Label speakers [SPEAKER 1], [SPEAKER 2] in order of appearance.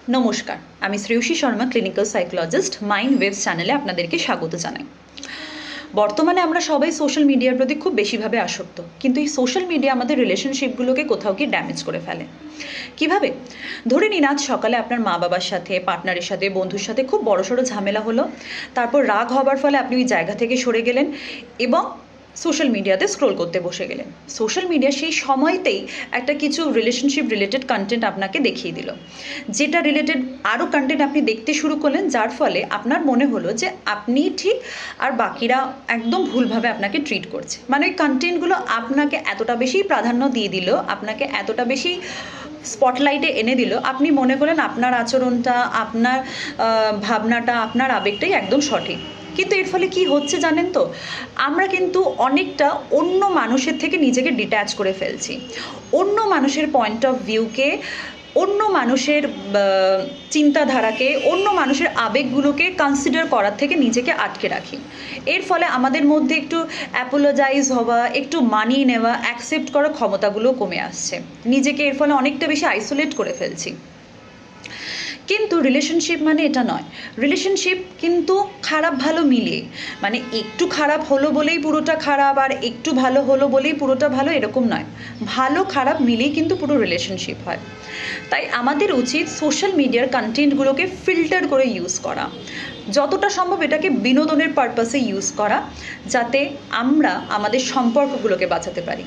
[SPEAKER 1] নমস্কার, আমি Shreyasi Sharma, clinical psychologist, mind waves চ্যানেলে আপনাদেরকে স্বাগত জানাই। বর্তমানে আমরা সবাই সোশ্যাল মিডিয়ার প্রতি খুব বেশিভাবে আসক্ত, কিন্তু এই সোশ্যাল মিডিয়া আমাদের রিলেশনশিপগুলোকে কোথাও কি ড্যামেজ করে ফেলে। কিভাবে? ধরে নিন আজ সকালে আপনার মা বাবার সাথে, পার্টনারের সাথে, বন্ধুর সাথে খুব বড়সড় ঝামেলা হলো, তারপর রাগ হবার ফলে আপনি ওই জায়গা থেকে সরে গেলেন এবং সোশ্যাল মিডিয়াতে স্ক্রোল করতে বসে গেলেন। সোশ্যাল মিডিয়া সেই সময়তেই একটা কিছু রিলেশনশিপ রিলেটেড কন্টেন্ট আপনাকে দেখিয়ে দিল, যেটা রিলেটেড আরও কন্টেন্ট আপনি দেখতে শুরু করলেন, যার ফলে আপনার মনে হলো যে আপনি ঠিক আর বাকিরা একদম ভুলভাবে আপনাকে ট্রিট করছে। মানে ওই কন্টেন্টগুলো আপনাকে এতটা বেশি প্রাধান্য দিয়ে দিল, আপনাকে এতটা বেশি স্পটলাইটে এনে দিল, আপনি মনে করলেন আপনার আচরণটা, আপনার ভাবনাটা, আপনার আবেগটাই একদম সঠিক। কিন্তু এর ফলে কি হচ্ছে জানেন তো? আমরা কিন্তু অনেকটা অন্য মানুষের থেকে নিজেকে ডিট্যাচ করে ফেলছি। অন্য মানুষের পয়েন্ট অফ ভিউকে, অন্য মানুষের চিন্তাধারাকে, অন্য মানুষের আবেগগুলোকে কনসিডার করার থেকে নিজেকে আটকে রাখি। এর ফলে আমাদের মধ্যে একটু অ্যাপোলোজাইজ হওয়া, একটু মানিয়ে নেওয়া, অ্যাকসেপ্ট করার ক্ষমতাগুলো কমে আসছে। নিজেকে এর ফলে অনেকটা বেশি আইসোলেট করে ফেলছি। কিন্তু রিলেশনশিপ মানে এটা নয়। রিলেশনশিপ কিন্তু খারাপ ভালো মিলিয়ে, মানে একটু খারাপ হলো বলেই পুরোটা খারাপ, আর একটু ভালো হলো বলেই পুরোটা ভালো, এরকম নয়। ভালো খারাপ মিলিয়েই কিন্তু পুরো রিলেশনশিপ হয়। তাই আমাদের উচিত সোশ্যাল মিডিয়ার কন্টেন্টগুলোকে ফিল্টার করে ইউজ করা, যতটা সম্ভব এটাকে বিনোদনের পারপাসে ইউজ করা, যাতে আমরা আমাদের সম্পর্কগুলোকে বাঁচাতে পারি।